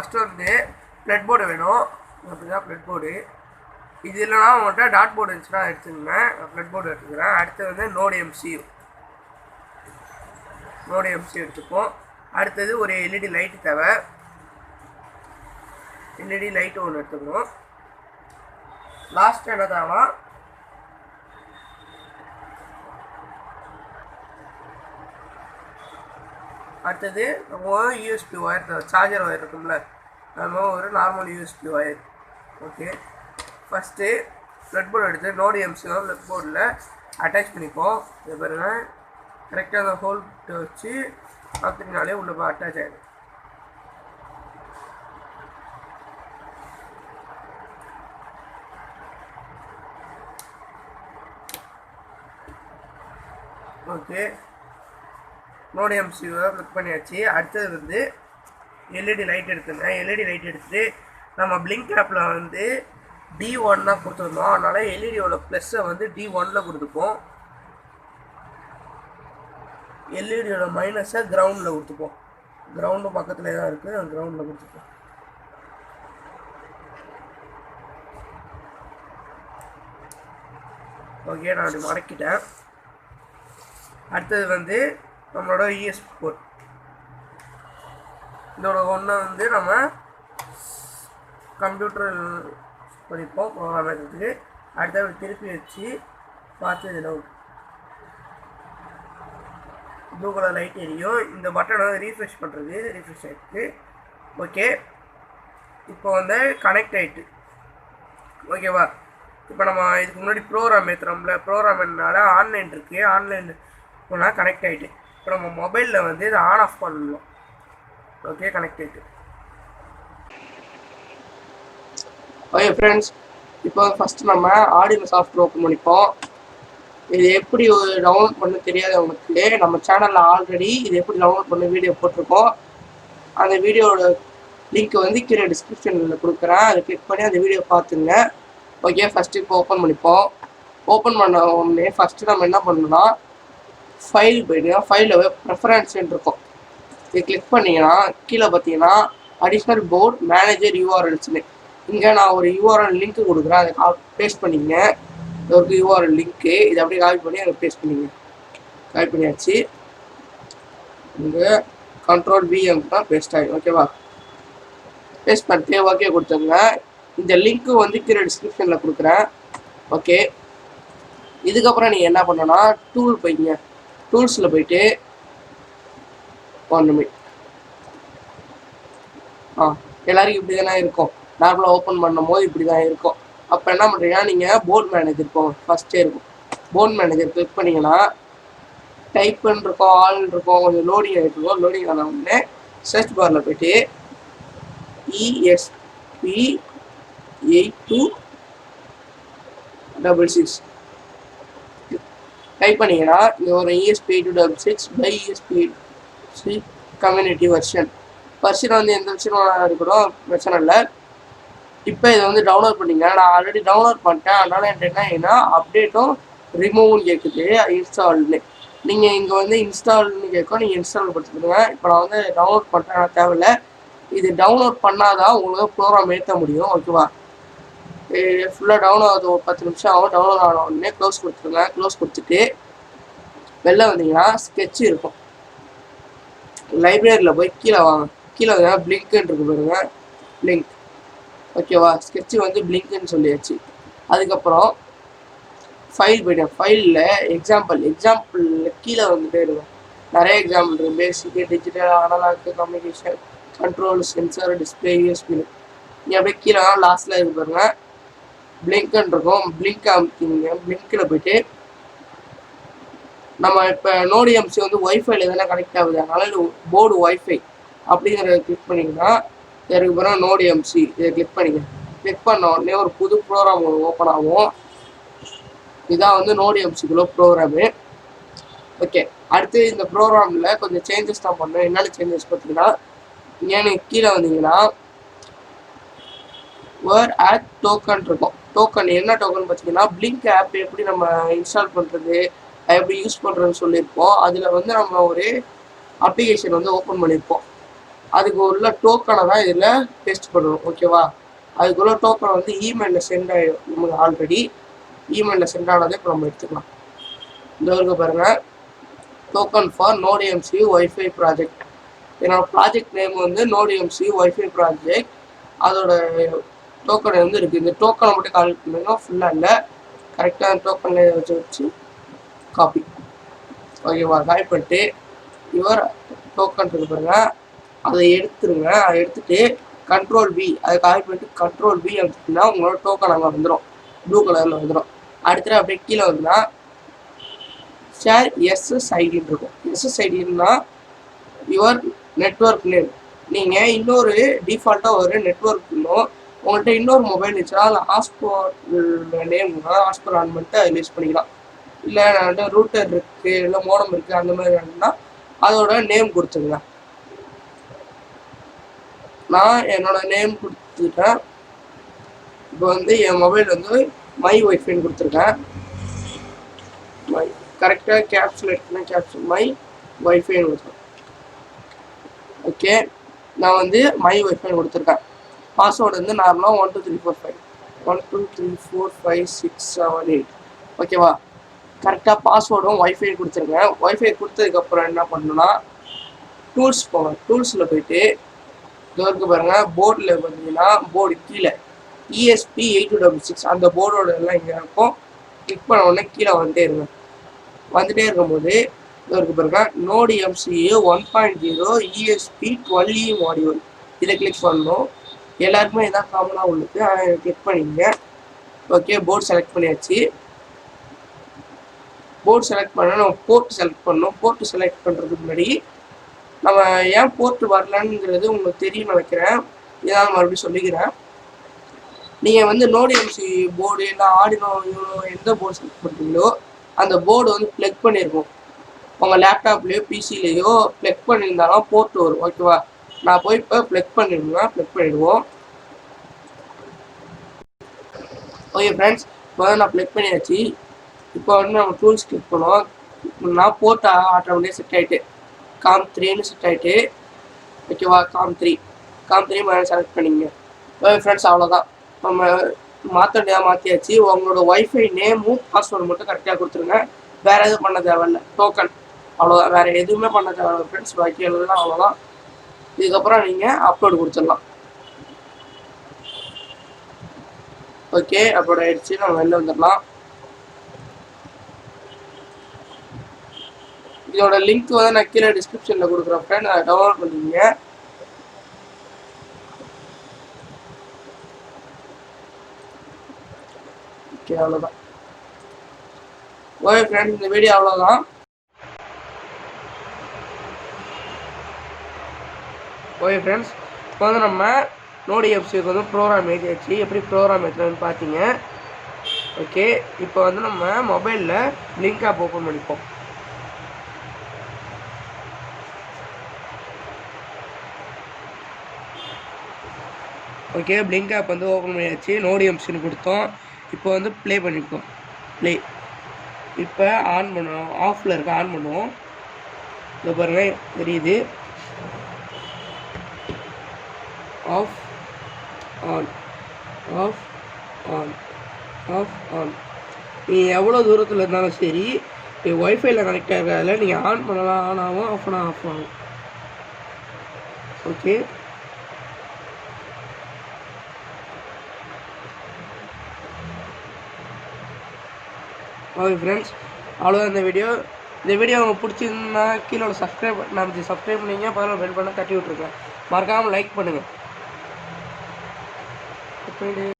First வந்து blood board வேணும். அப்படிதான் ப்ளட் போர்டு. இது இல்லைனா உங்கள்கிட்ட டாட் போர்டு இருந்துச்சுன்னா எடுத்துக்கோங்க. ப்ளட் போர்டு எடுத்துக்கிறேன். அடுத்து வந்து NodeMCU எடுத்துப்போம். அடுத்தது ஒரு எல்இடி லைட்டு தேவை. எல்இடி லைட்டு ஒன்று எடுத்துக்கணும். லாஸ்ட் என்ன தேவை, அடுத்தது நம்ம யூஎஸ்பி ஒயர் தேவை. சார்ஜர் ஒயர் இருக்கும்ல, நம்ம ஒரு normal USB wire. Okay, first blood board எடுத்து NodeMCU ப்ளட் போர்டில் அட்டாச் பண்ணிப்போம். இது பாருங்க, கரெக்டாக அந்த ஹோல்ட்டு வச்சு பார்த்துட்டினாலே உள்ள போய் அட்டாச் ஆகிடும். ஓகே, NodeMCU ப்ளக் பண்ணியாச்சு. அடுத்தது வந்து எல்இடி லைட் எடுத்துங்க. எல்இடி லைட் எடுத்துகிட்டு நம்ம பிளிங்க் ஆப்பில் வந்து D1 தான் கொடுத்துருந்தோம். அதனால் எல்இடியோட ப்ளஸ்ஸை வந்து D1 கொடுத்துப்போம். எல்இடியோட மைனஸை கிரவுண்டில் கொடுத்துப்போம். கிரவுண்டு பக்கத்தில் தான் இருக்குது, அந்த கிரவுண்டில் கொடுத்துப்போம். ஓகே, நான் அப்படி மடக்கிட்டேன். அடுத்தது வந்து நம்மளோட யூஎஸ்பி போர்ட். இதோட ஒன்றை வந்து நம்ம கம்ப்யூட்டர் பண்ணிப்போம் ப்ரோக்ராம் எடுத்துக்கு. அடுத்தது திருப்பி வச்சு பார்த்து இதில் ப்ளூ கலர் லைட் எரியும். இந்த பட்டனை வந்து ரீஃப்ரெஷ் பண்ணுறது, ரீஃப்ரெஷ் ஆகிட்டு. ஓகே, இப்போ வந்து கனெக்ட் ஆகிட்டு. ஓகேவா, இப்போ நம்ம இதுக்கு முன்னாடி ப்ரோக்ராம் ஏற்றுறோம்ல, ப்ரோக்ராம் என்னால ஆன்லைன் இருக்குது, ஆன்லைன் போனால் கனெக்ட் ஆகிட்டு. இப்போ நம்ம மொபைலில் வந்து இதை ஆன் ஆஃப் பண்ணணும். ஓகே, கனெக்ட் ஆகிட்டு. ஓகே ஃப்ரெண்ட்ஸ், இப்போ ஃபஸ்ட்டு நம்ம ஆர்டினோ சாஃப்ட்வேர் ஓப்பன் பண்ணிப்போம். இது எப்படி டவுன்லோட் பண்ண தெரியாதவங்களுக்கு நம்ம சேனலில் ஆல்ரெடி இது எப்படி டவுன்லோட் பண்ண வீடியோ போட்டிருக்கோம். அந்த வீடியோட லிங்க் வந்து கீழே டிஸ்கிரிப்ஷனில் கொடுக்குறேன். அதை கிளிக் பண்ணி அந்த வீடியோ பார்த்துங்க. ஓகே, ஃபஸ்ட்டு இப்போ ஓப்பன் பண்ணிப்போம். ஓப்பன் பண்ண உடனே ஃபஸ்ட்டு நம்ம என்ன பண்ணணும்னா ஃபைல் போய்ட்டு ஃபைலில் ப்ரெஃபரன்ஸ்ன்னு இருக்கும். இது கிளிக் பண்ணிங்கன்னா கீழே பார்த்தீங்கன்னா அடிஷ்னல் போர்ட் மேனேஜர் யூஆர்எல்ஸ்னு. இங்கே நான் ஒரு யூஆர்எல் லிங்க் கொடுக்குறேன், அதை பேஸ்ட் பண்ணிங்க. ஒரு யூஆர்எல் லிங்க்கு, இதை அப்படியே காப்பி பண்ணி அதை பேஸ்ட் பண்ணிங்க. காப்பி பண்ணியாச்சு. இங்கே Ctrl+V தான் பேஸ்ட் ஆகிடும். ஓகேவா, பேஸ்ட் பண்ணிட்டு ஓகே கொடுத்துருங்க. இந்த லிங்க்கு வந்து கீழே டிஸ்கிரிப்ஷனில் கொடுக்குறேன். ஓகே, இதுக்கப்புறம் நீங்கள் என்ன பண்ணணும்னா டூல் போய்ங்க. டூல்ஸில் போயிட்டு 1 நிமிட். எல்லாருக்கும் இப்படி தானே இருக்கும். நார்மலாக ஓப்பன் பண்ணும் போது இப்படி தான் இருக்கும். அப்போ என்ன பண்ணுறீங்கன்னா நீங்கள் போர்ட் மேனேஜர் போங்க. ஃபஸ்ட்டே இருக்கும் போர்ட் மேனேஜர். கிளிக் பண்ணிங்கன்னா டைப்புன்னு இருக்கும், ஆல் இருக்கும், கொஞ்சம் லோடிங் ஆகிட்டு இருக்கும். லோடிங் ஆன உடனே சர்ச் பாரில் போய்ட்டு ESP8266 டைப் பண்ணிங்கன்னா இங்கே ஒரு ESP8266 by ESP community version வந்து எந்த வெர்ஷன் இருக்கணும் பிரச்சனை இல்லை. இப்போ இதை வந்து டவுன்லோட் பண்ணிங்க. நான் ஆல்ரெடி டவுன்லோட் பண்ணிட்டேன், அதனால் என்கிட்ட என்ன ஆகினா அப்டேட்டும் ரிமூவ்னு கேட்குது, இன்ஸ்டால்னு. நீங்கள் இங்கே வந்து இன்ஸ்டால்னு கேட்கும், நீங்கள் இன்ஸ்டால் கொடுத்துருங்க. இப்போ நான் வந்து டவுன்லோட் பண்ணுறேன், தேவையில்லை. இது டவுன்லோட் பண்ணாதான் உங்களுக்கு ப்ரோக்ராம் ஏற்ற முடியும். ஓகேவா, ஃபுல்லாக டவுன்லோட் ஆகுது, ஒரு 10 நிமிஷம் ஆகும். டவுன்லோட் ஆன உடனே க்ளோஸ் கொடுத்துருங்க. க்ளோஸ் கொடுத்துட்டு வெளில வந்தீங்கன்னா ஸ்கெட்ச் இருக்கும். லைப்ரரியில் போய் கீழே வாங்க. கீழே வந்து பிளிங்க்னு இருக்கு பாருங்க, பிளிங்க். ஓகேவா, ஸ்கெட்சு வந்து பிளிங்க்னு சொல்லியாச்சு. அதுக்கப்புறம் ஃபைல் போய்ட்டேன். ஃபைலில் எக்ஸாம்பிள் கீழே வந்துட்டே இருக்கும். நிறைய எக்ஸாம்பிள் இருக்குது. Basic, digital, analogue, communication, control, sensor, display, யூஎஸ்பின்னு. நீங்கள் அப்படியே கீழே லாஸ்ட்டில் இருக்கு பாருங்க, பிளிங்க்னு இருக்கும். பிளிங்க் அமைக்கிங்க. பிளிங்க்கில் போய்ட்டு நம்ம இப்போ NodeMCU வந்து ஒய்ஃபைல தானே கனெக்ட் ஆகுது, அதனால போர்டு ஒய்ஃபை அப்படிங்கிறத கிளிக் பண்ணிங்கன்னா இதுக்கு பிறகு NodeMCU இதை கிளிக் பண்ணிங்க. கிளிக் பண்ண உடனே ஒரு புது ப்ரோக்ராம் ஓப்பன் ஆகும். இதான் வந்து NodeMCU ப்ரோக்ராமு. ஓகே, அடுத்து இந்த ப்ரோக்ராமில் கொஞ்சம் சேஞ்சஸ் தான் பண்ணேன். என்னென்ன சேஞ்சஸ் பார்த்தீங்கன்னா, ஏன்னு கீழே வந்தீங்கன்னா வேர் ஆட் டோக்கன் இருக்கும். டோக்கன் என்ன டோக்கன் பார்த்தீங்கன்னா, பிளிங்க் ஆப் எப்படி நம்ம இன்ஸ்டால் பண்ணுறது, எப்படி யூஸ் பண்ணுறதுன்னு சொல்லியிருப்போம். அதில் வந்து நம்ம ஒரு அப்ளிகேஷன் வந்து ஓப்பன் பண்ணியிருப்போம். அதுக்கு உள்ள டோக்கனை தான் இதில் பேஸ்ட் பண்ணணும். ஓகேவா? அதுக்குள்ள டோக்கன் வந்து இமெயிலில் சென்ட் ஆகிடும். நமக்கு ஆல்ரெடி இமெயிலில் சென்ட் ஆனதை இப்போ நம்ம எடுத்துக்கலாம். இந்த இருக்க பாருங்கள், token for NodeMCU wifi project. என்னோட ப்ராஜெக்ட் நேம் வந்து NodeMCU வைஃபை ப்ராஜெக்ட். அதோட டோக்கன் வந்து இருக்குது. இந்த டோக்கனை மட்டும் கால்குலேட் பண்ணுங்க, ஃபுல்லாக இல்லை. கரெக்டாக அந்த டோக்கனில் வச்சு காப்பி. ஓகேவா? காப்பி பண்ணிட்டு யுவர் டோக்கன் இருக்கு பாருங்க, அதை எடுத்துருங்க. அதை எடுத்துட்டு கண்ட்ரோல் பி, அதை காப்பி பண்ணிட்டு கண்ட்ரோல் பி எடுத்துட்டீங்கன்னா உங்களோட டோக்கன் அங்கே வந்துடும், ப்ளூ கலரில் வந்துடும். அடுத்து அப்படியே கீழே வந்துன்னா ஷேர் எஸ்எஸ்ஐடின்னு இருக்கும். எஸ்எஸ்ஐடின்னா யுவர் நெட்ஒர்க் நேம். நீங்கள் இன்னொரு டிஃபால்ட்டாக ஒரு நெட்ஒர்க் இன்னும் உங்கள்கிட்ட இன்னொரு மொபைல் இருந்துச்சுன்னா அதில் ஹாஸ்பாட் நேம் ஹாஸ்பாட் ஆன் பண்ணிட்டு அதை யூஸ் பண்ணிக்கலாம். இல்லை என்கிட்ட ரூட்டர் இருக்குது, இல்லை மோடம் இருக்குது, அந்த மாதிரி வேணும்னா அதோட நேம் கொடுத்துருங்க. நான் என்னோட நேம் கொடுத்துட்டேன். இப்போ வந்து என் மொபைல் வந்து மை ஒய்ஃபைன்னு கொடுத்துருக்கேன். மை கரெக்டாக கேப்சூல் எடுத்துனா கேப்சூல் மை ஒய்ஃபைன்னு கொடுத்துருக்கேன். ஓகே, நான் வந்து மை ஒய்ஃபைன்னு கொடுத்துருக்கேன். பாஸ்வேர்டு வந்து நார்மலாக 1 2 3 4 5 1 2 3 4 5 6 7 8. ஓகேவா? கரெக்டாக பாஸ்வேர்டும் ஒய்ஃபை கொடுத்துருங்க. ஒய்ஃபை கொடுத்ததுக்கப்புறம் என்ன பண்ணணும்னா டூல்ஸ் போங்க. டூல்ஸில் போயிட்டு இதோருக்கு பாருங்கள், போர்டில் பார்த்தீங்கன்னா போர்டு கீழே ESP8266 அந்த போர்டோட எல்லாம் இங்கே இருக்கும். கிளிக் பண்ண உடனே கீழே வந்துட்டே இருக்கும்போது இதோருக்கு பாருங்க, NodeMCU 1.0 ESP12E மாடியூல், இதை கிளிக் பண்ணணும். எல்லாருக்குமே இதான் காமனாக உள்ளது, கிளிக் பண்ணிங்க. ஓகே, போர்டு செலக்ட் பண்ணியாச்சு. போர்டு செலக்ட் பண்ண நம்ம போர்ட் செலக்ட் பண்ணணும். போர்ட்டு செலக்ட் பண்ணுறதுக்கு முன்னாடி நம்ம ஏன் போர்ட் வரலங்கிறது உங்களுக்கு தெரியும் நினைக்கிறேன், இதான் மறுபடியும் சொல்லிக்கிறேன். நீங்கள் வந்து NodeMCU போர்டு இல்லை ஆர்டினோ எந்த போர்டு செலக்ட் பண்ணுறீங்களோ அந்த போர்டு வந்து ப்ளக் பண்ணியிருக்கோம். உங்கள் லேப்டாப்லேயோ பிசிலேயோ ப்ளக் பண்ணியிருந்தாலும் போர்ட் வரும். ஓகேவா? நான் போய் இப்போ ப்ளக் பண்ணிடுவோம். ஓகே ஃப்ரெண்ட்ஸ், இப்போ வந்து நான் ப்ளக் பண்ணியாச்சு. இப்போ வந்து நம்ம டூல்ஸ் கிளிக் பண்ணுவோம். நான் போர்ட் ஆட்டோமேட்டிக்காக செட் ஆகிட்டு COM3ன்னு செட் ஆகிட்டு. ஓகேவா? COM3 மேலே செலக்ட் பண்ணிங்க. ஓகே ஃப்ரெண்ட்ஸ், அவ்வளோதான். நம்ம மாற்றியாச்சு. உங்களோட ஒய்ஃபை நேமும் பாஸ்வேர்டு மட்டும் கரெக்டாக கொடுத்துருங்க. வேறு எதுவும் பண்ண தேவையில்ல. டோக்கன் அவ்வளோதான், வேறு எதுவுமே பண்ண தேவையில்ல ஃப்ரெண்ட்ஸ். பாக்கி எல்லாம் அவ்வளோதான். இதுக்கப்புறம் நீங்கள் அப்லோடு கொடுத்துடலாம். ஓகே, அப்லோட் ஆகிடுச்சு. நம்ம வெளில வந்துடலாம். இதோட லிங்க் வந்து நான் கீழே டிஸ்கிரிப்ஷனில் கொடுக்குறேன் ஃப்ரெண்ட், அதை டவுன்லோட் பண்ணிக்கங்க. ஓகே, அவ்வளோதான். ஓகே ஃப்ரெண்ட்ஸ், இந்த வீடியோ அவ்வளோதான். ஓகே ஃப்ரெண்ட்ஸ், இப்போ வந்து நம்ம NodeMCUக்கு வந்து ப்ரோக்ராம் எழுதியாச்சு. எப்படி ப்ரோக்ராம் எழுதுறதுன்னு பார்த்தீங்க. ஓகே, இப்போ வந்து நம்ம மொபைலில் லிங்க் ஆப் ஓப்பன் பண்ணிப்போம். ஓகே, பிளிங்க் ஆப் வந்து ஓப்பன் பண்ணியாச்சு. NodeMCUன்னு கொடுத்தோம். இப்போ வந்து ப்ளே பண்ணிப்போம். ப்ளே இப்போ ஆன் பண்ணுவோம். ஆஃபில் இருக்க ஆன் பண்ணுவோம். இதை பாருங்கள், தெரியுது. Off on off on off on. நீங்கள் எவ்வளோ தூரத்தில் இருந்தாலும் சரி, நீங்கள் ஒய்ஃபைல கனெக்ட் ஆகிறதால நீங்கள் ஆன் பண்ணலாம், ஆன் ஆகும், ஆஃப் பண்ணால் ஆஃப் ஆகும். ஓகே, ஓகே ஃப்ரெண்ட்ஸ், அவ்வளோதான் இந்த வீடியோ. உங்களுக்கு பிடிச்சிருந்தா கீழே சப்ஸ்கிரைப் பண்ணிங்க. பக்கத்தில் பெல் பண்ண தட்டி விட்ருங்க. மறக்காமல் லைக் பண்ணுங்கள்.